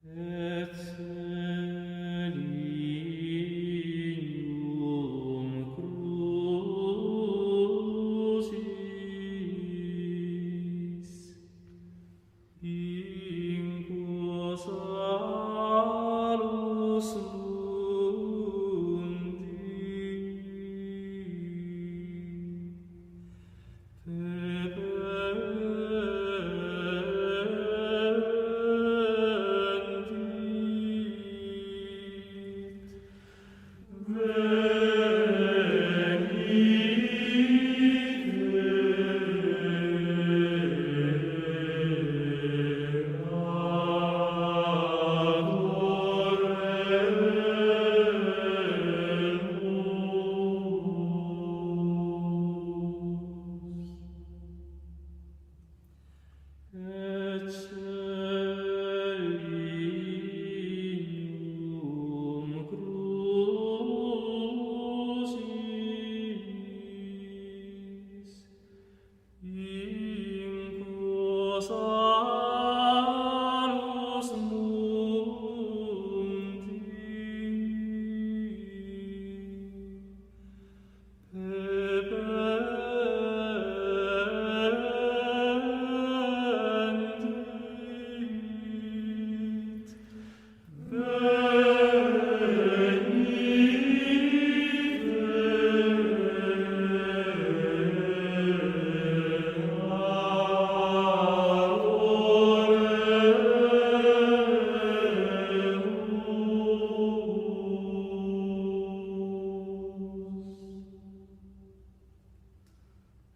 Et Selenium crucis in quo salus Et Selenium crucis in quo salus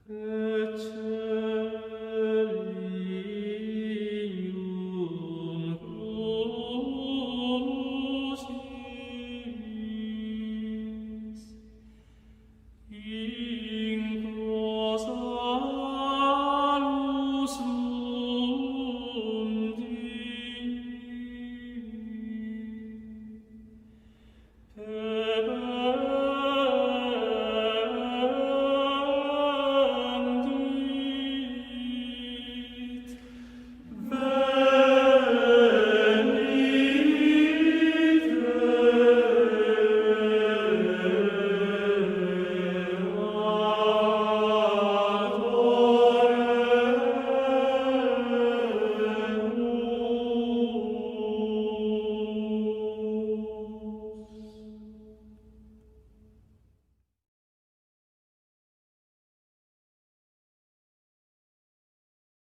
Et Selenium crucis in quo salus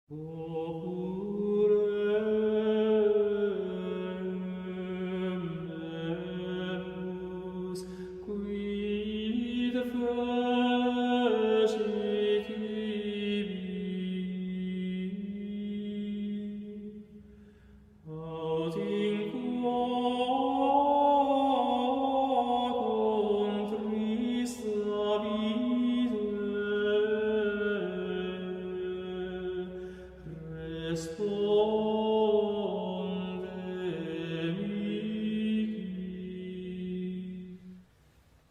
Opurem quid fecit ibi, aut in quo contrista vitae responde mihi.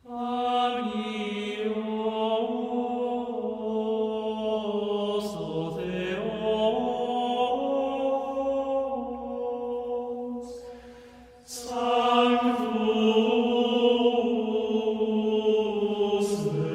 Agnios o Theos, Sanctus Deus,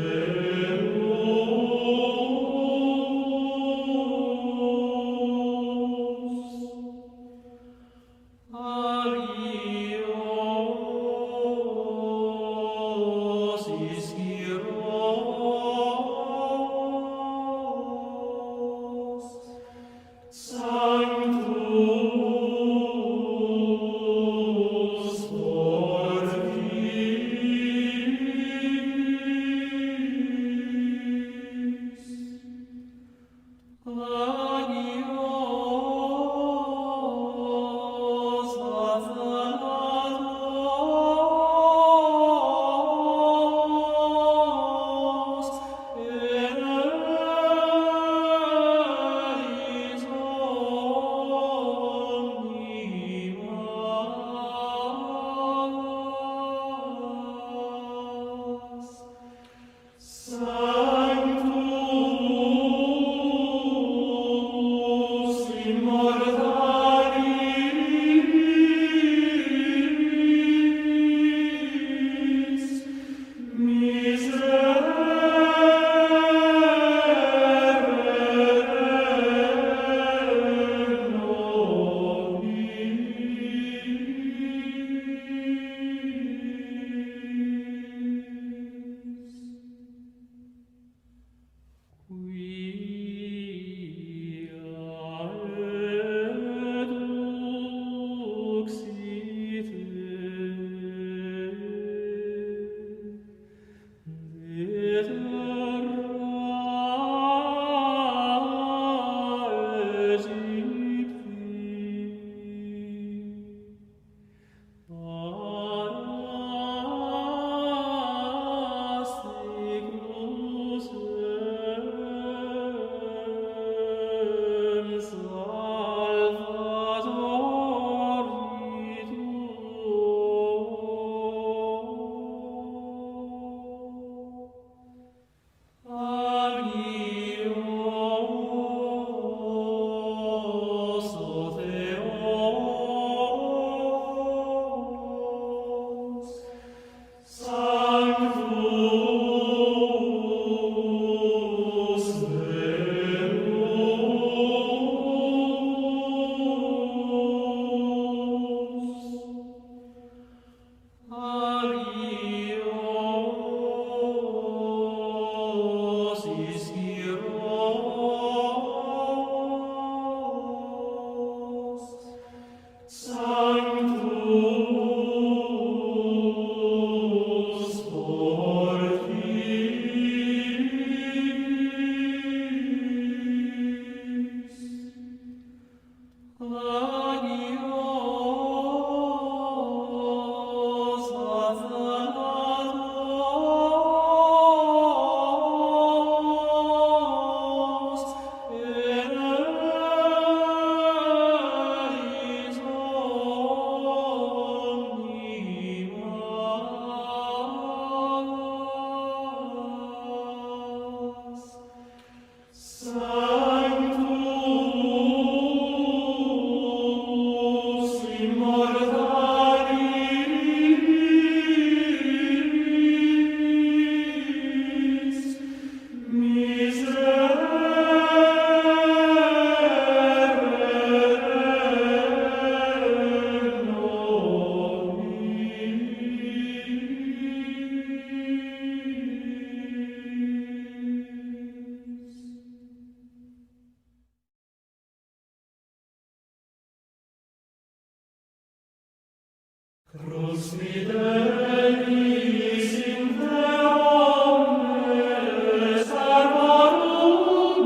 Crux fidelis in te omnes armarum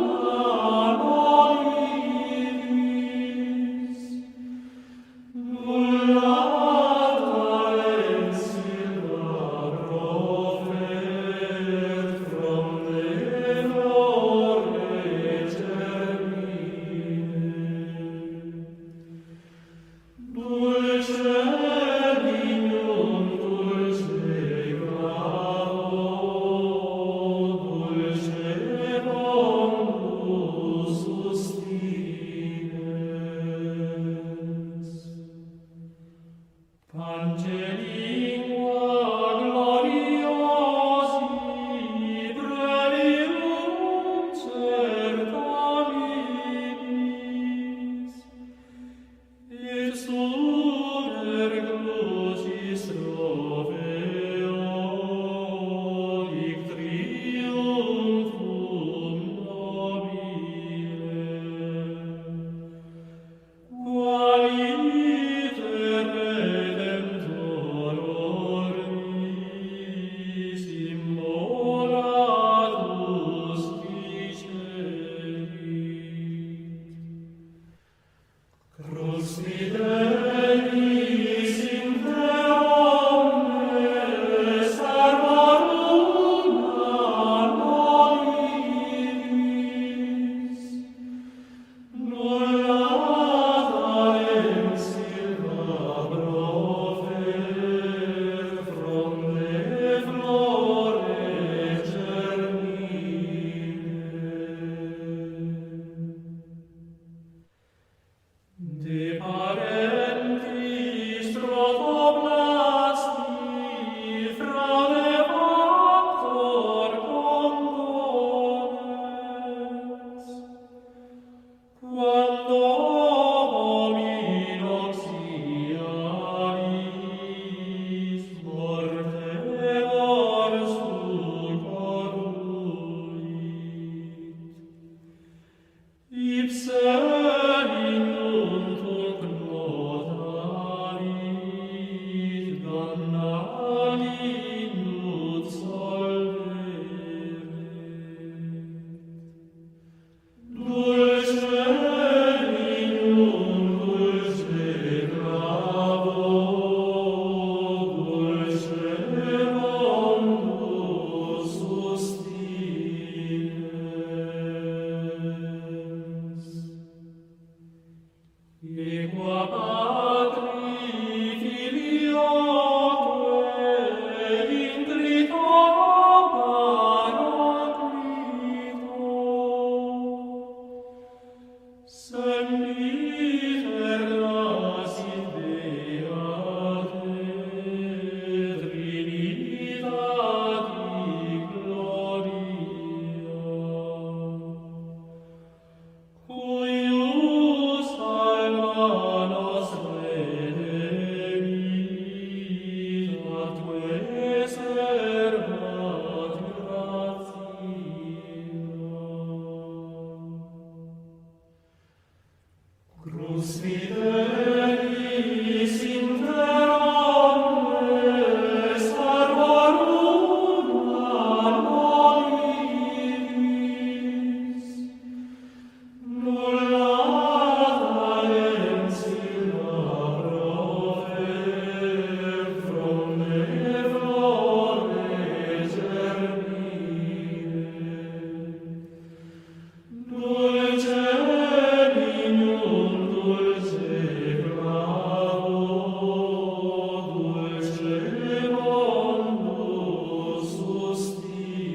anonimis, nullata et silva profet from the flore germine. Dulce lignum, dulce gravo, dulce bondus sustines. Pange lingua gloriosi, brevium certaminis, et super glosis roveo hic triumphum nobile. Qualiter redemptor orbis immolatus dicebit. Crux fidelis in te omnes armarum anonimis, nullata et silva profet from the flore germine. De parentis protoplasti fraudevactor compones, quando hominox iabis mortevor succoruit. Ipse lignum tunc notarit, damnali nut solveret. Dulce Equa Patri Filio Tue intrito Paraclito, sempiter nasit Beate Trinitati gloria, cuius alma nostra redemit, atque servat gratia. Crus fidelis inter omnes arborum annovis, nulla talent illa profer from nevole germine. Dulce lignum, dulce clavo, dulce bondus sustinens.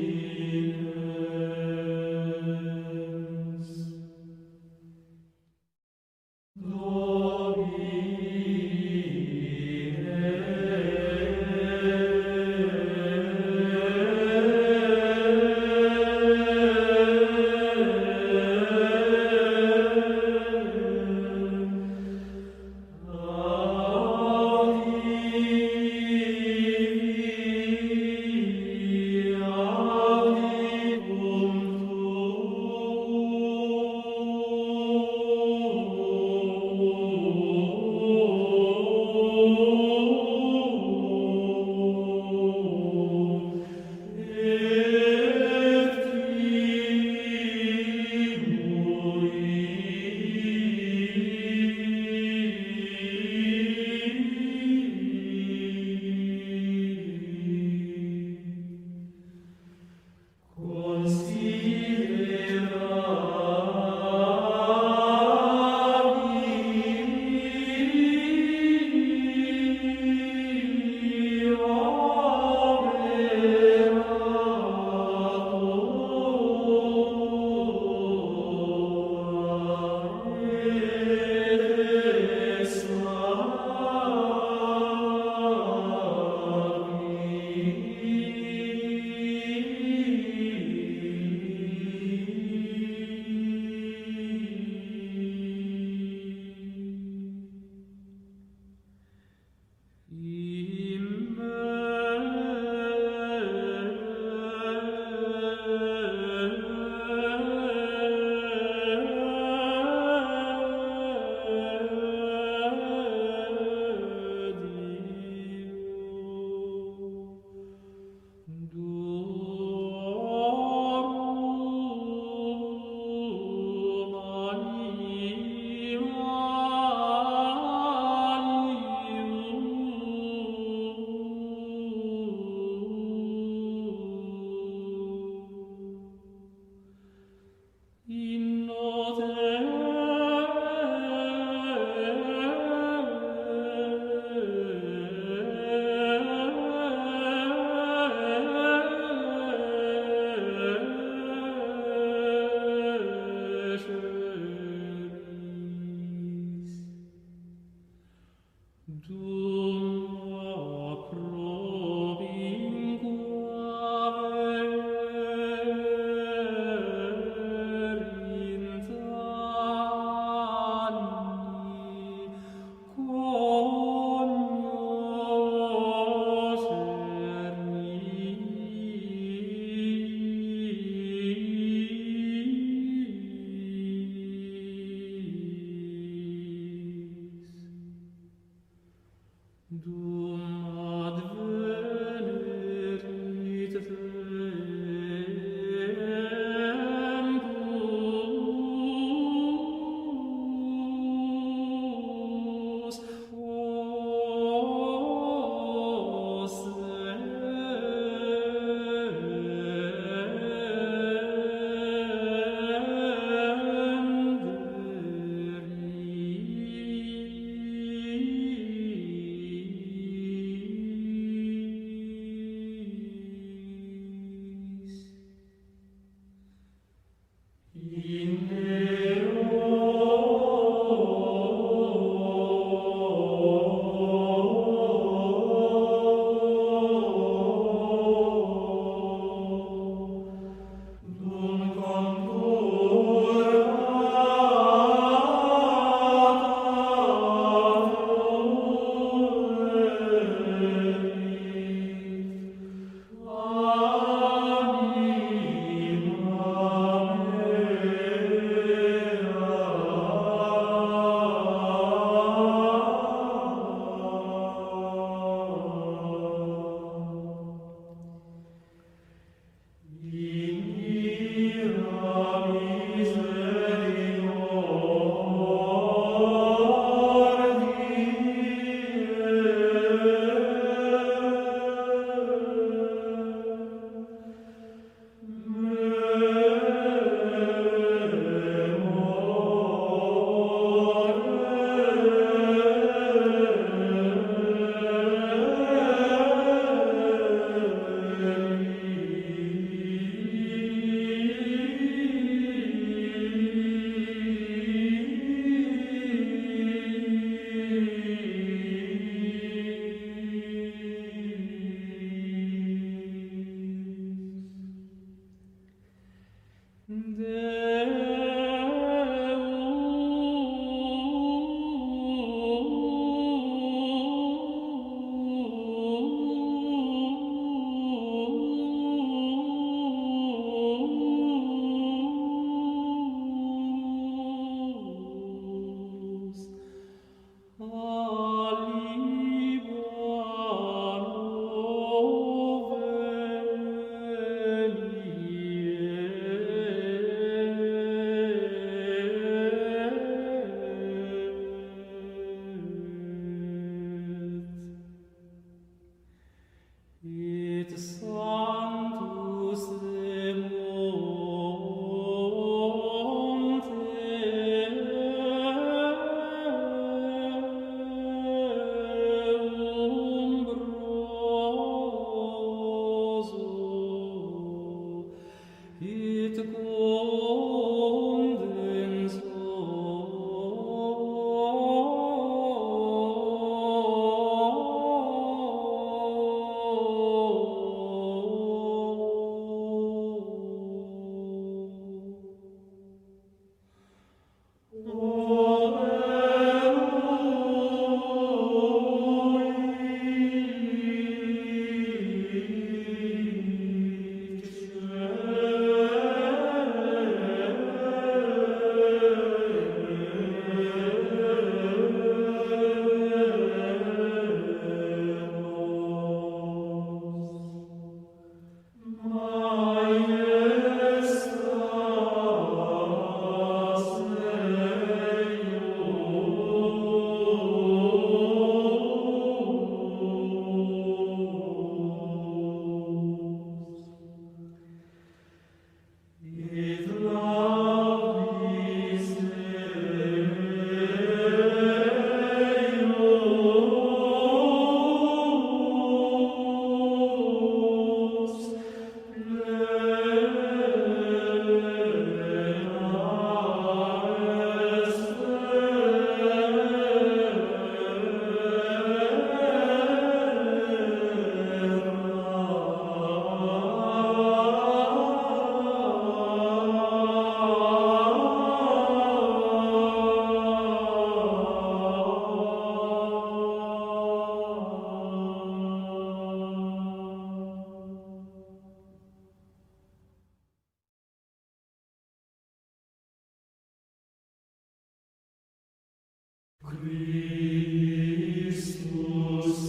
Christus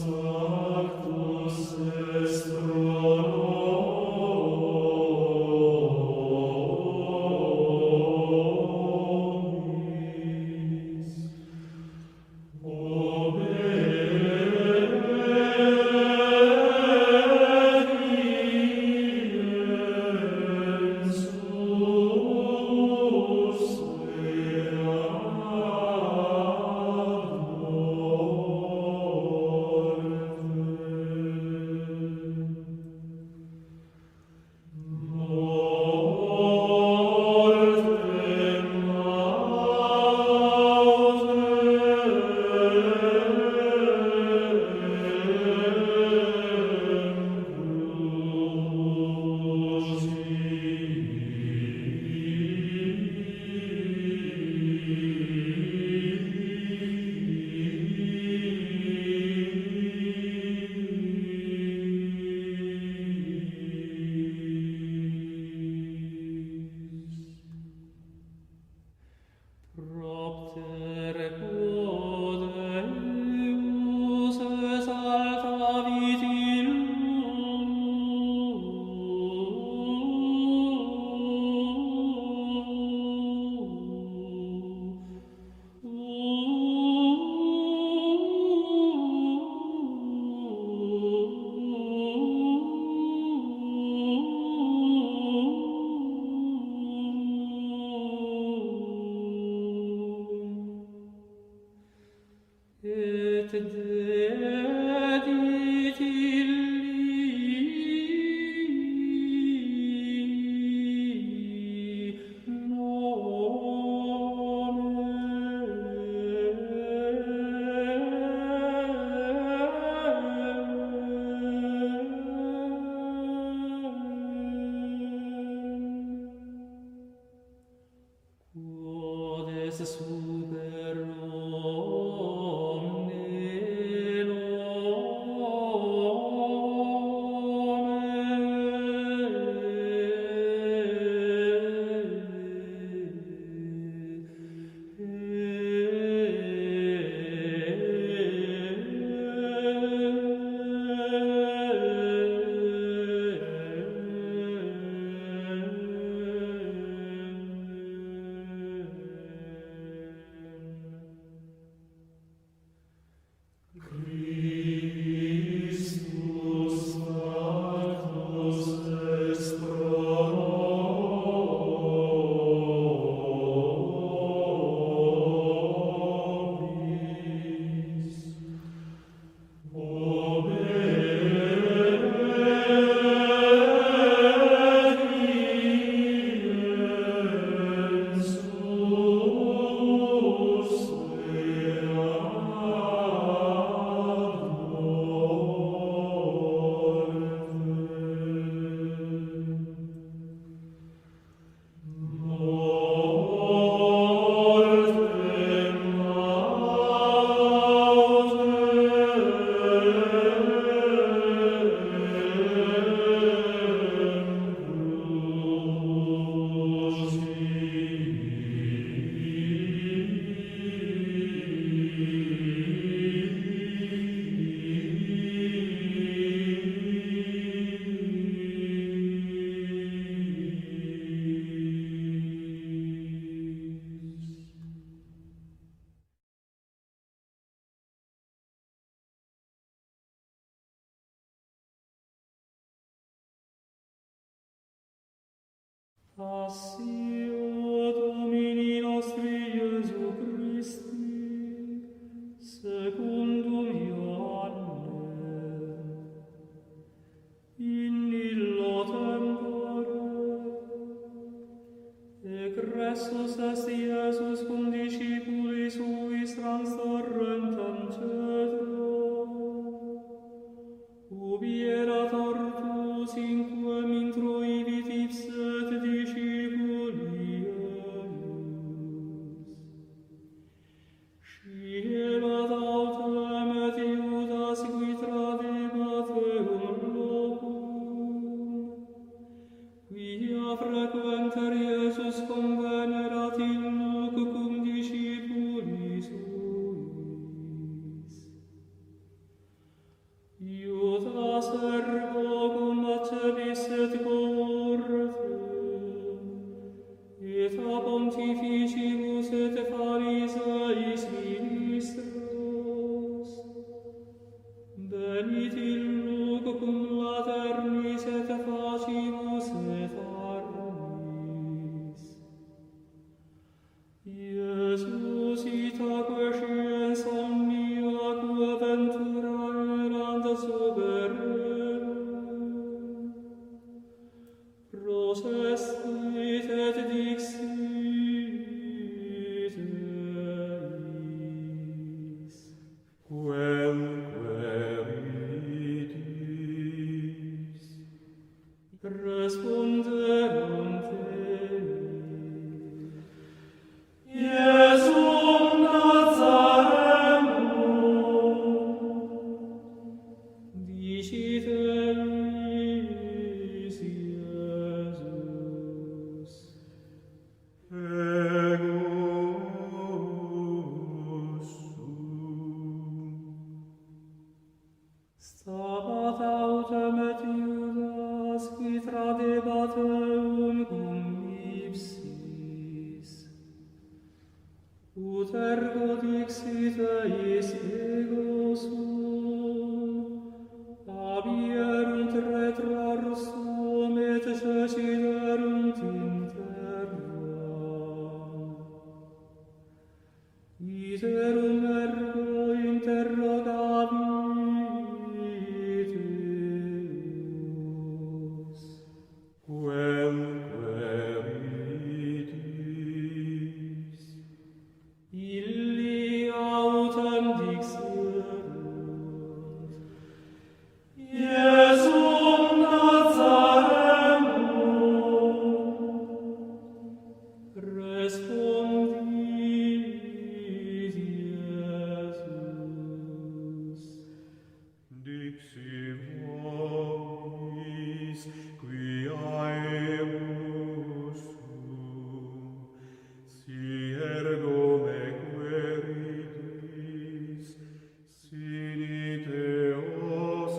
Sanctus est promis. Propter Deus es altavit et dedit illi nomen. Quod est super omne Christus Sanctus est promis. Passio Domini nostri Iesu Christi, secundum Ioannem, in illo tempore, egressus est Iesus cum discipuli suis transtorrentem cedro, ubi erat ortus inquem introivit ipset discipuli eius. Sciebat autem et Iudas qui tradebat eum locum, quia frequenter Iesus convenerat in loc cum discipuli suis. Teis ego sum, abierunt retrorsum et ceciderunt in terra. Iterum ergo interrogavit Deus. Quem queritis? Illi autem dixerunt, Iesum Nazarenum. Respondit Iesus, Dixi vobis, quia eus sum, si ergo me queritis, sini Teos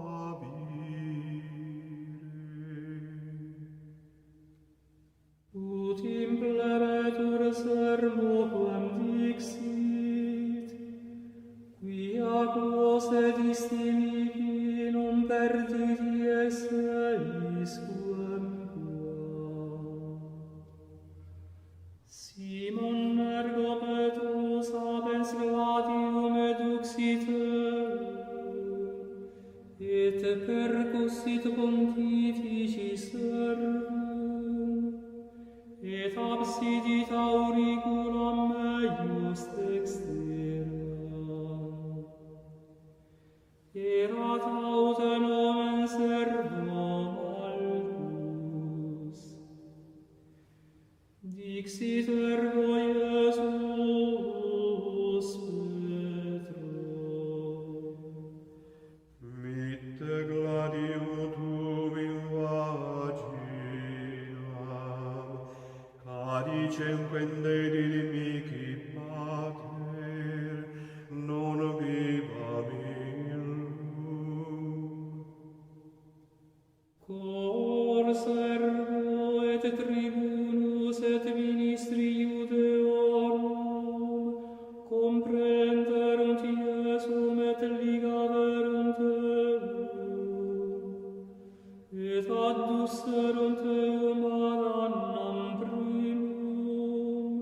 habire. Ut impleretur sermo quam dixit, quia quos et istimici non perdit esseis quem qua. Simon ergo Petrus habens gladium eduxitem, et percussit pontifici servum, et absidit auriculam meius dextera. Erat autem nomen servo Malchus. Dixit ergo Iesus Petro, mitte gladium tuum in vaginam, cadicem quende dilimici pater, non vivam illum. Cor servo et tribunus et ministri Iudeorum comprenderunt Iesum et ligaverunt eum, et addusserunt eum ad annam primum.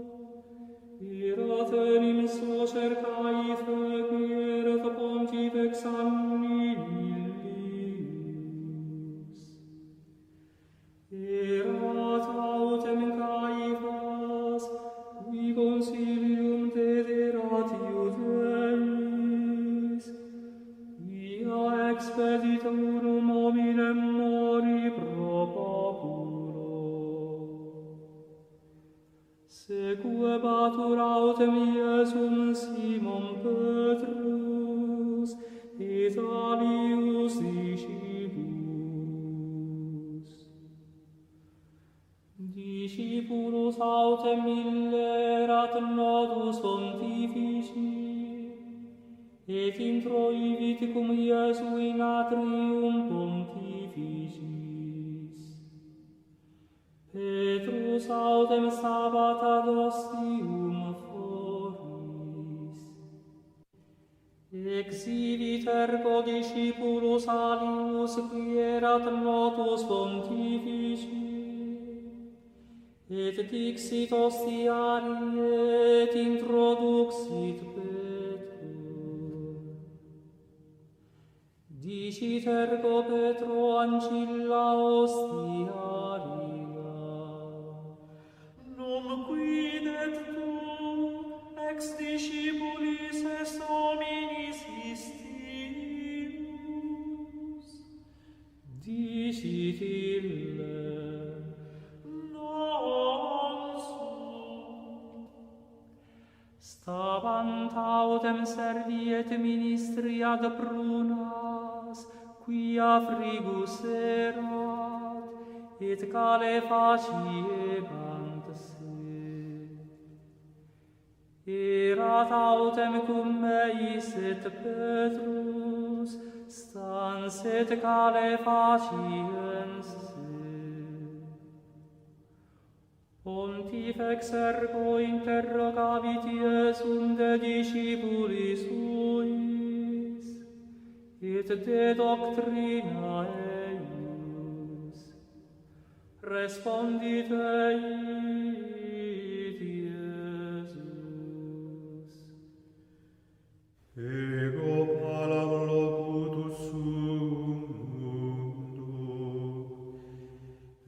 Erat enim socer Caife, qui erat pontifex anni illius. Erat autem Caifas, qui consilium dederat Iudeis, quia expeditorum hominem mori pro populo. Sequebatur autem Iesum Simon Petrus, et alius discipulus. Discipulus autem illerat nodus pontifici, et introivit cum Iesu in atrium pontificis. Petrus autem sabbat ad ostium foris. Exhibit ergo discipulus alius qui erat notus pontifici, et dixit ostiari et introduxit Petro. Dicit ergo Petro ancilla ostiaria, non quidet tu ex discipulis est hominis istimus? Dicit ille, non sum. Stabant autem servi et ministri ad prunas, quia frigus erat, et calefaciebant se. Erat autem cum meis et Petrus, stans et calefaciens se. Pontifex ergo interrogavit Iesum de discipulis suis, et de doctrina eius. Respondit eit Iesus. Ego palam locutus sum mundo,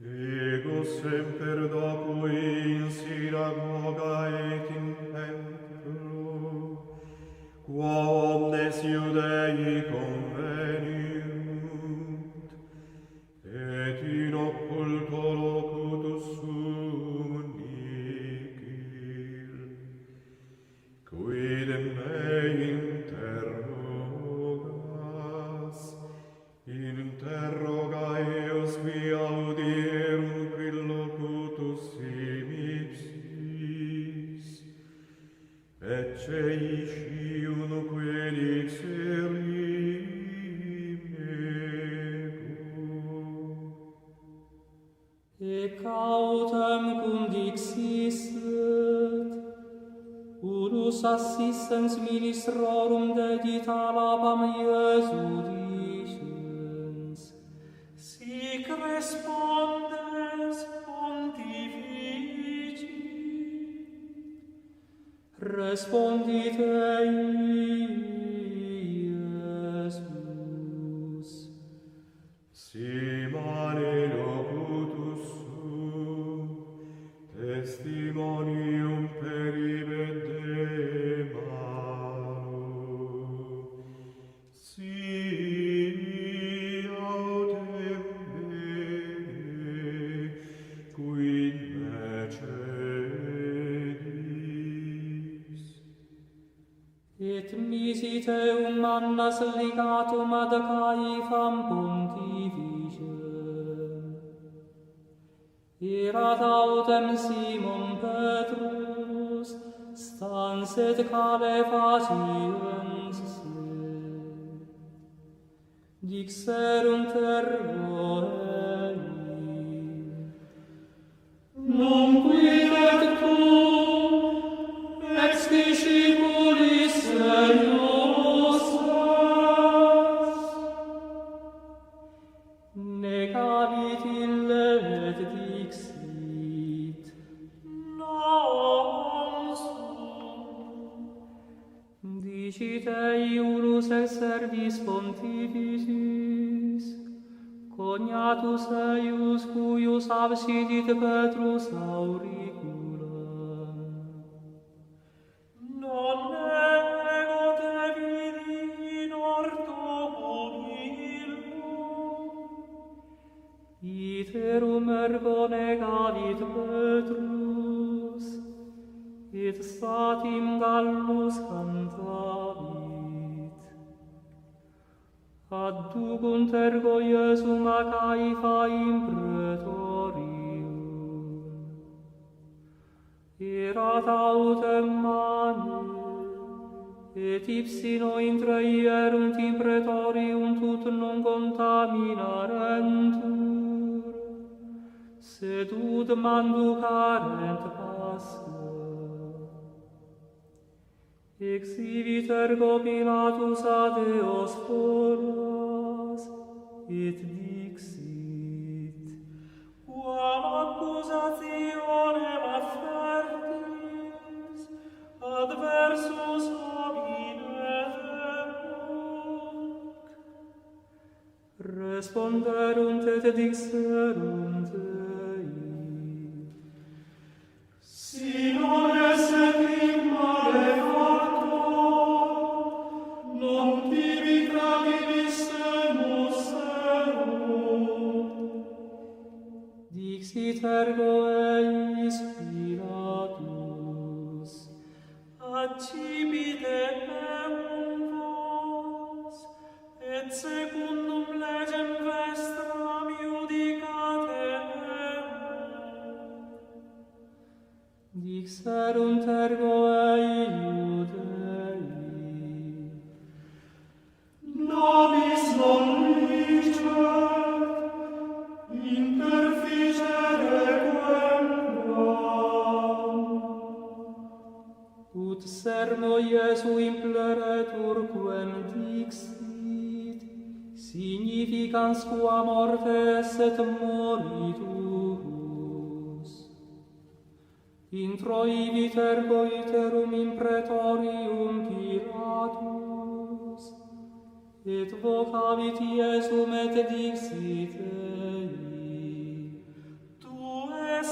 ego semper docui in synagoga et in templo, qua omnes Iudei conveniunt, et in occulto locutus sum nihil, quidem me interroga eos qui audierum quid locutus ipsis, ecce iscium quid ixerim ego. Et cautem cum dixisset, unus assistens ministrorum dedita labam Iesu dicens, sic respondes pontifici. Respondit Iesus, Si mane locutus sum, testimonium peribet de malo. Si autem bene, quid me cedis. et misit eum mannas ligatum ad Caefam pontificem. Erat autem Simon Petrus, stans et calefaciens se. Dixerunt ergo ei, non quid tu, ex discipulis eius est? Negavit ille et dixit, non sum. Dicit ei unus ex servis pontificis, cognatus eius cuius absidit Petrus auriculam. Non ego te vidi in orto pupillum. Iterum ergo negavit Petrus, et statim gallus cantavit. Adducunt ergo Iesum a Caefa in praetorium. Erat autem mane, et ipsino intra ierunt in praetorium tut non contaminarentur, sed ud manducarent pasca. Exhibit ergo Pilatus ad eos foras, et dixit, quam accusationem affertis, adversus homine hoc. Responderunt et dixerunt ei, si non esse hic malefactor, non tibi tragimissemus erunt. Dixit ergo eis Pilatus, accipite eum vos, et secundum legem vestram iudicate eum. Dixerunt ergo ei Iudei, nobis non licet interficere quem Iesu impleretur quem dixit, significans qua mortes et moriturus. Introivit ergo iterum in praetorium Pilatus, et vocavit Iesum et dixit ei, Tu es